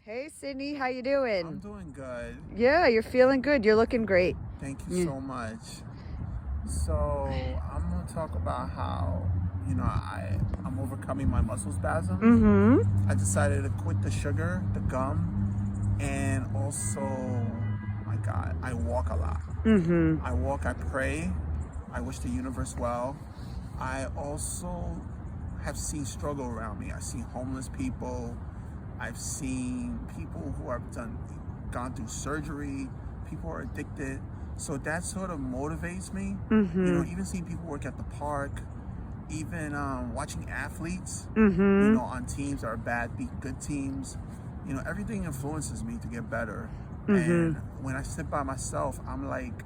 Hey Sidney, how you doing? I'm doing good. Yeah, you're feeling good. You're looking great. Thank you so much. So I'm gonna talk about how, I'm overcoming my muscle spasms. Mm-hmm. I decided to quit the sugar, the gum, and also, my God, I walk a lot. Mm-hmm. I walk, I pray, I wish the universe well. I also have seen struggle around me. I've seen homeless people. I've seen people who have gone through surgery. People are addicted. So that sort of motivates me. Mm-hmm. Even seeing people work at the park, even watching athletes, Mm-hmm. on teams that are bad, beat good teams. Everything influences me to get better. Mm-hmm. And when I sit by myself, I'm like,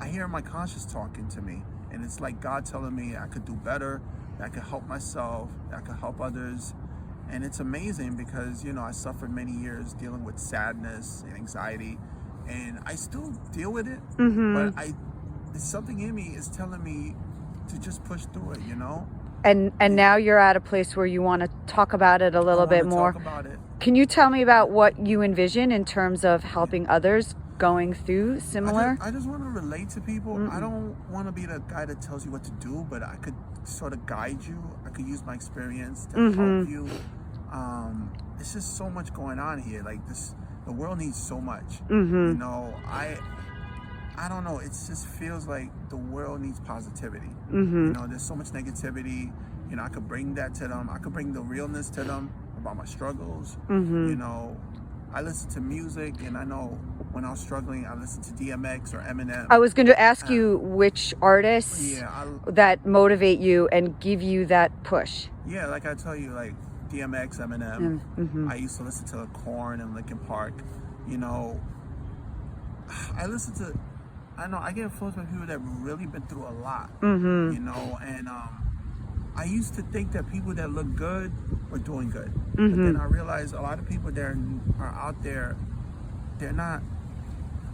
I hear my conscience talking to me. And it's like God telling me I could do better, that I could help myself, that I could help others. And it's amazing because, I suffered many years dealing with sadness and anxiety. And I still deal with it, Mm-hmm. but it's something in me is telling me to just push through it, And now you're at a place where you want to talk about it a little bit more. Talk about it. Can you tell me about what you envision in terms of helping others going through similar? I just want to relate to people. I don't want to be the guy that tells you what to do, but I could sort of guide you. I could use my experience to help you. It's just so much going on here. Like this, the world needs so much. I don't know. It just feels like the world needs positivity. There's so much negativity. I could bring that to them. I could bring the realness to them about my struggles. I listen to music, and I know when I was struggling, I listened to DMX or Eminem. I was going to ask you which artists that motivate you and give you that push. Yeah, like I tell you, like DMX, Eminem. I used to listen to Korn and Linkin Park. I get influenced by people that really been through a lot. And I used to think that people that look good were doing good. But then I realized a lot of people that are out there, they're not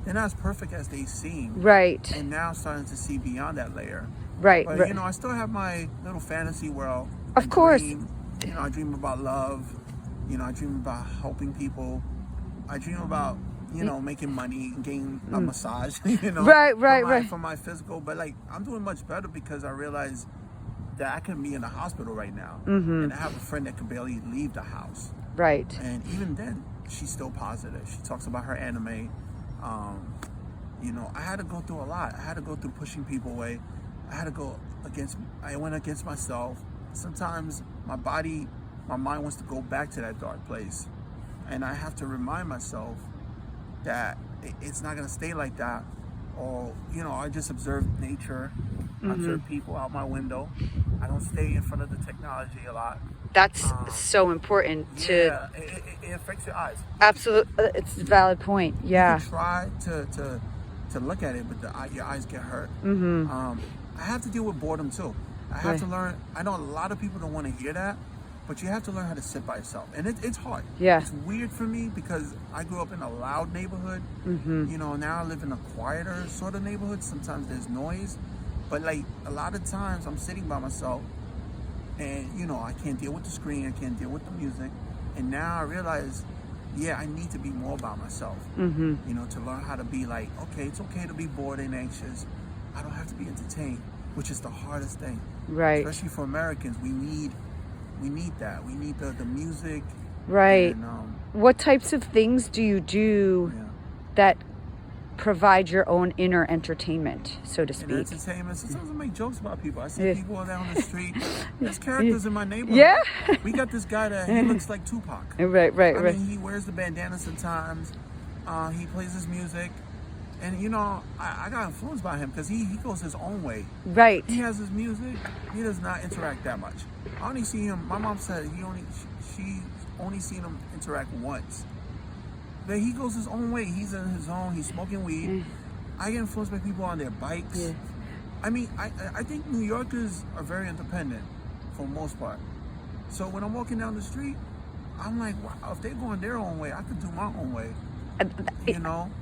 as perfect as they seem. Right. And now I'm starting to see beyond that layer. Right. But, I still have my little fantasy world. Of course. I dream about love. I dream about helping people. I dream about, making money and getting a massage, Right. For my physical. But, I'm doing much better because I realize that I can be in the hospital right now. And I have a friend that can barely leave the house. Right. And even then, she's still positive. She talks about her anime. I had to go through a lot. I had to go through pushing people away. I went against myself. Sometimes my mind wants to go back to that dark place. And I have to remind myself that it's not going to stay like that. Or, I just observe nature. I observe people out my window. I don't stay in front of the technology a lot. That's so important to... Yeah, it affects your eyes. Absolutely. It's a valid point. Yeah. You can try to look at it, but your eyes get hurt. I have to deal with boredom too. I have to learn. I know a lot of people don't want to hear that, but you have to learn how to sit by yourself. And it's hard. Yeah. It's weird for me because I grew up in a loud neighborhood. Now I live in a quieter sort of neighborhood. Sometimes there's noise. But a lot of times I'm sitting by myself and, I can't deal with the screen. I can't deal with the music. And now I realize, I need to be more by myself. To learn how to be okay, it's okay to be bored and anxious. I don't have to be entertained, which is the hardest thing. Right. Especially for Americans, we need that. We need the music. Right. And, what types of things do you do that provide your own inner entertainment, so to speak? Entertainment. Sometimes I make jokes about people. I see people down the street. There's characters in my neighborhood. Yeah. We got this guy that he looks like Tupac. Right. I mean, he wears the bandana sometimes. He plays his music. And, I got influenced by him because he goes his own way. Right. He has his music. He does not interact that much. I only see him. My mom said she only seen him interact once. But he goes his own way. He's in his own. He's smoking weed. I get influenced by people on their bikes. Yeah. I mean, I think New Yorkers are very independent for the most part. So when I'm walking down the street, I'm like, wow, if they're going their own way, I could do my own way.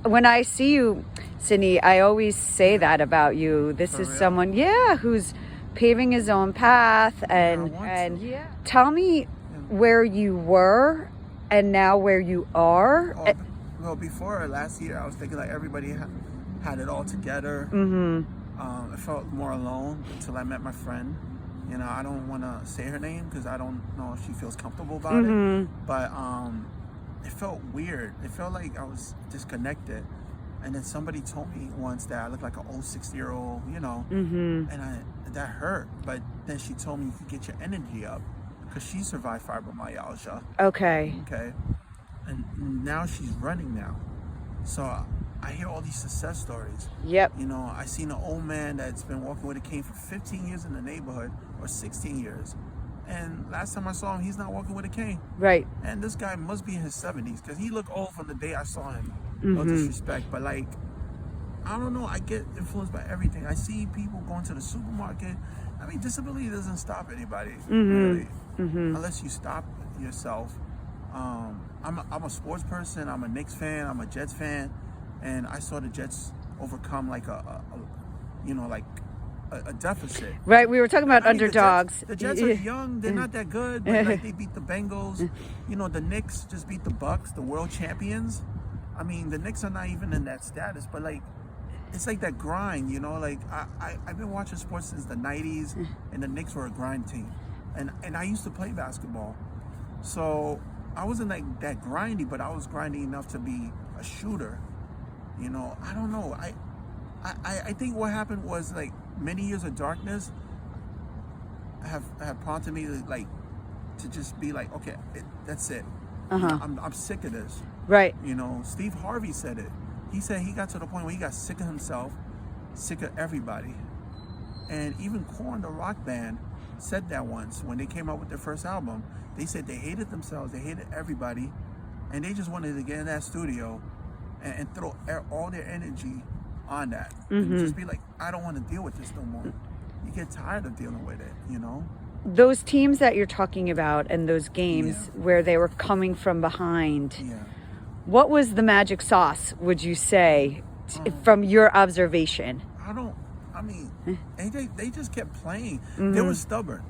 When I see you, Sidney, I always say that about you. This is someone, who's paving his own path. And tell me where you were And now where you are? Well, before last year, I was thinking like everybody had it all together. I felt more alone until I met my friend. You know, I don't want to say her name because I don't know if she feels comfortable about it. But it felt weird. It felt like I was disconnected. And then somebody told me once that I look like an old 60-year-old, you know, and that hurt. But then she told me you could get your energy up because she survived fibromyalgia. Okay. And now she's running now. So I hear all these success stories. Yep. You know, I seen an old man that's been walking with a cane for 15 years in the neighborhood, or 16 years. And last time I saw him, he's not walking with a cane. Right. And this guy must be in his 70s because he looked old from the day I saw him. No disrespect, but like, I don't know. I get influenced by everything. I see people going to the supermarket. I mean, disability doesn't stop anybody, really, unless you stop yourself. I'm a sports person. I'm a Knicks fan. I'm a Jets fan, and I saw the Jets overcome like a deficit. Right. We were talking about underdogs. The Jets are young. They're not that good, but like they beat the Bengals. You know, the Knicks just beat the Bucks, the world champions. I mean, the Knicks are not even in that status, but like, it's like that grind, you know. Like I've been watching sports since the '90s, and the Knicks were a grind team, and I used to play basketball, so I wasn't like that grindy, but I was grindy enough to be a shooter. You know, I don't know. I think what happened was like many years of darkness have prompted me to just be like, okay, that's it. You know, I'm sick of this. Right. You know, Steve Harvey said it. He said he got to the point where he got sick of himself, sick of everybody. And even Korn, the rock band, said that once when they came out with their first album. They said they hated themselves, they hated everybody, and they just wanted to get in that studio and throw all their energy on that. And just be like, I don't want to deal with this no more. You get tired of dealing with it, you know? Those teams that you're talking about and those games where they were coming from behind, what was the magic sauce, would you say, from your observation? They just kept playing. They were stubborn.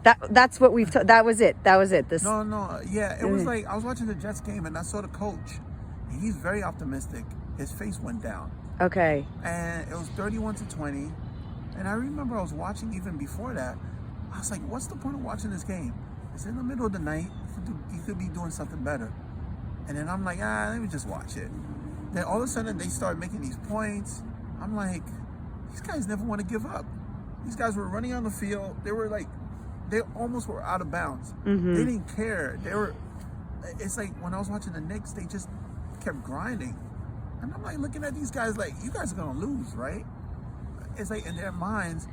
That's what that was it. It was like I was watching the Jets game and I saw the coach. And he's very optimistic. His face went down. Okay. And it was 31-20. And I remember I was watching even before that. I was like, what's the point of watching this game? It's in the middle of the night. You could be doing something better. And then I'm like, let me just watch it. Then all of a sudden they started making these points. I'm like, these guys never want to give up. These guys were running on the field. They almost were out of bounds. They didn't care. It's like when I was watching the Knicks, they just kept grinding. And I'm like looking at these guys like, you guys are going to lose, right? It's like in their minds,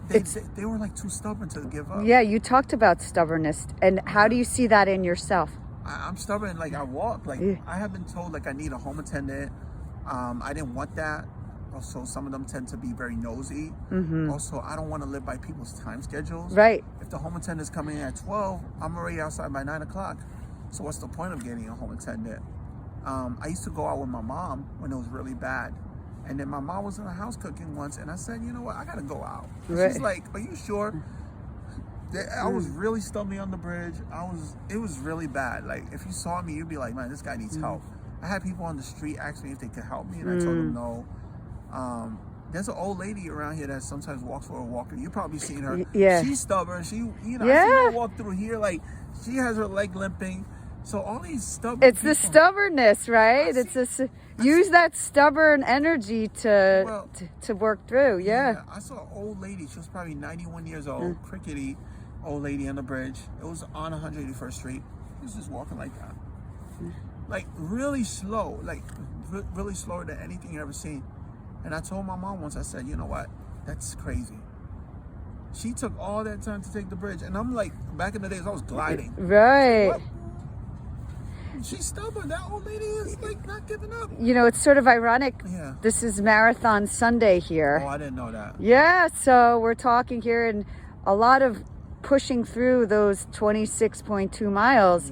they were like too stubborn to give up. Yeah, you talked about stubbornness. And how do you see that in yourself? I'm stubborn. Like I walk. Like I have been told like I need a home attendant. I didn't want that. Also, some of them tend to be very nosy. Also, I don't want to live by people's time schedules. Right. If the home attendant's coming in at 12, I'm already outside by 9 o'clock. So what's the point of getting a home attendant? I used to go out with my mom when it was really bad. And then my mom was in the house cooking once, and I said, you know what, I got to go out. Right. She's like, are you sure? I was really stumbling on the bridge. It was really bad. Like, if you saw me, you'd be like, man, this guy needs help. I had people on the street ask me if they could help me, and I told them no. There's an old lady around here that sometimes walks for a walker. You've probably seen her. Yeah. She's stubborn. I see her walk through here. Like, she has her leg limping. So all these stubborn people, the stubbornness, right? Use that stubborn energy to work through. Yeah. I saw an old lady. She was probably 91 years old, crickety old lady on the bridge. It was on 181st Street. She was just walking like that. Like really slow, like really slower than anything you ever seen. And I told my mom once, I said, you know what? That's crazy. She took all that time to take the bridge. And I'm like, back in the days, I was gliding. Right. What? She's stubborn. That old lady is like not giving up. You know, it's sort of ironic. Yeah. This is Marathon Sunday here. Oh, I didn't know that. Yeah, so we're talking here, and a lot of pushing through those 26.2 miles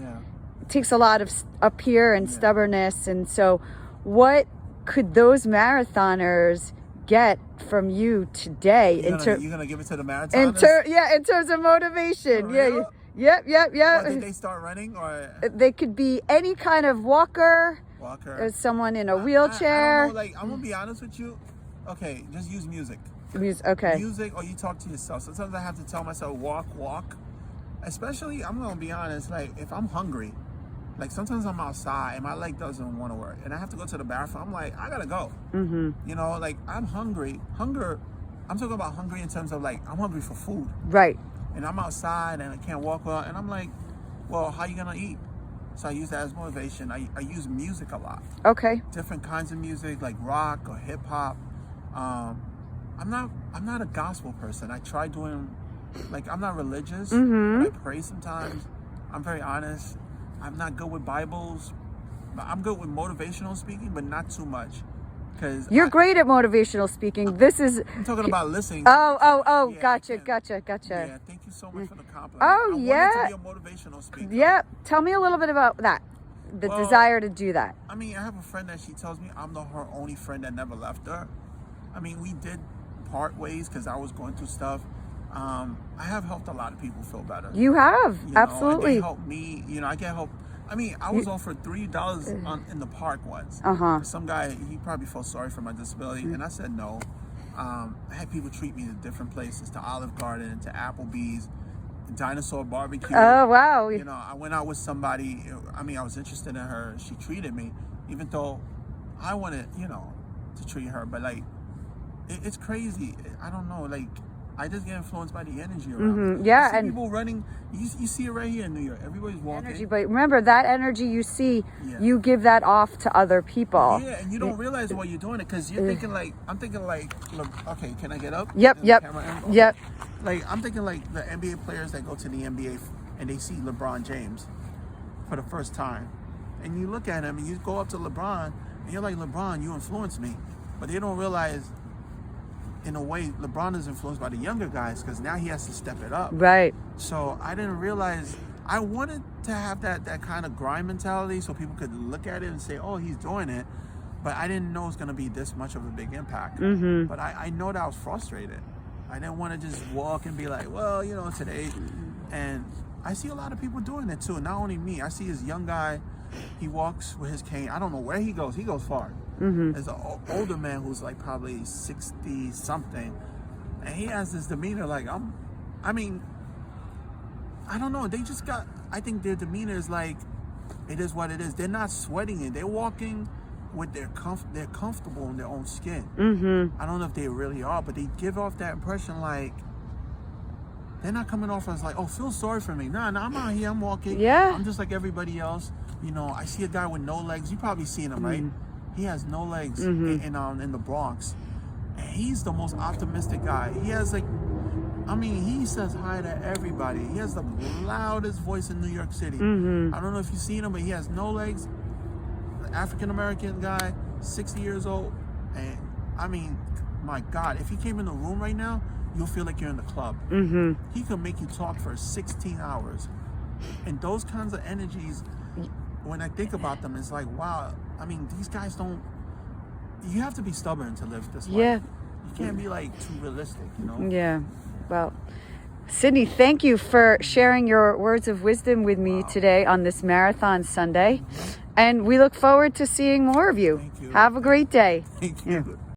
takes a lot of up here and stubbornness. And so what could those marathoners get from you today? You're gonna give it to the marathoners? In terms of motivation. Yep. Or did they start running, or They could be any kind of walker. walker? Someone in a I wheelchair. don't know, like, I'm gonna be honest with you. Okay, just use music. Okay. Music, or you talk to yourself. Sometimes I have to tell myself, walk. Especially, I'm gonna be honest, like, if I'm hungry, like, sometimes I'm outside and my leg doesn't want to work, and I have to go to the bathroom. I'm like, I gotta go. You know, like, I'm hungry. I'm talking about hungry in terms of, like, I'm hungry for food. Right. And I'm outside and I can't walk well, and I'm like, well, how you gonna eat? So I use that as motivation. I use music a lot. Okay. Different kinds of music, like rock or hip hop. I'm not a gospel person. I try doing, like, I'm not religious. But I pray sometimes. I'm very honest. I'm not good with Bibles. I'm good with motivational speaking, but not too much. Cause You're great at motivational speaking. This is. I'm talking about listening. Oh, Yeah, gotcha. Yeah, thank you so much for the compliment. Oh, I yeah. wanted to be a motivational speaker. Yeah. Tell me a little bit about that. The Well, desire to do that. I mean, I have a friend that she tells me I'm her only friend that never left her. I mean, we did part ways because I was going through stuff. I have helped a lot of people feel better. You have. You know, Absolutely. and they helped me. You know, I get help. I mean, I was offered $3 in the park once. Some guy, he probably felt sorry for my disability, and I said no. I had people treat me to different places, to Olive Garden, to Applebee's, Dinosaur Barbecue. Oh, wow. You know, I went out with somebody. I mean, I was interested in her. She treated me, even though I wanted, you know, to treat her. But, like, it's crazy. I don't know. Like, I just get influenced by the energy around me. Yeah, you see and people running. You see it right here in New York. Everybody's walking. energy, but remember that energy you see, you give that off to other people. Yeah, and you don't realize why you're doing it because you're thinking like, I'm thinking like, look, okay, can I get up? Yep. Like, I'm thinking like the NBA players that go to the NBA and they see LeBron James for the first time, and you look at him and you go up to LeBron and you're like, LeBron, you influenced me, but they don't realize. In a way, LeBron is influenced by the younger guys because now he has to step it up. Right. So I didn't realize. I wanted to have that kind of grind mentality so people could look at it and say, oh, he's doing it. But I didn't know it was going to be this much of a big impact. But I know that I was frustrated. I didn't want to just walk and be like, well, you know, today. And I see a lot of people doing it too. Not only me. I see this young guy. He walks with his cane. I don't know where he goes. He goes far. There's an older man who's like probably 60 something, and he has this demeanor like I mean, I don't know. They just got. I think their demeanor is like, it is what it is. They're not sweating it. They're walking with they're comfortable in their own skin. I don't know if they really are, but they give off that impression like they're not coming off as like, oh, feel sorry for me. Nah, I'm out here. I'm walking. Yeah. I'm just like everybody else. You know, I see a guy with no legs. You probably seen him, right? He has no legs in the Bronx. And he's the most optimistic guy. He has like, I mean, he says hi to everybody. He has the loudest voice in New York City. I don't know if you've seen him, but he has no legs. African-American guy, 60 years old. And I mean, my God, if he came in the room right now, you'll feel like you're in the club. He could make you talk for 16 hours. And those kinds of energies, when I think about them, it's like, wow. I mean, these guys don't. You have to be stubborn to live this life. Yeah. You can't be like too realistic, you know. Yeah. Well, Sidney, thank you for sharing your words of wisdom with me today on this Marathon Sunday, and we look forward to seeing more of you. Thank you. Have a great day. Thank you.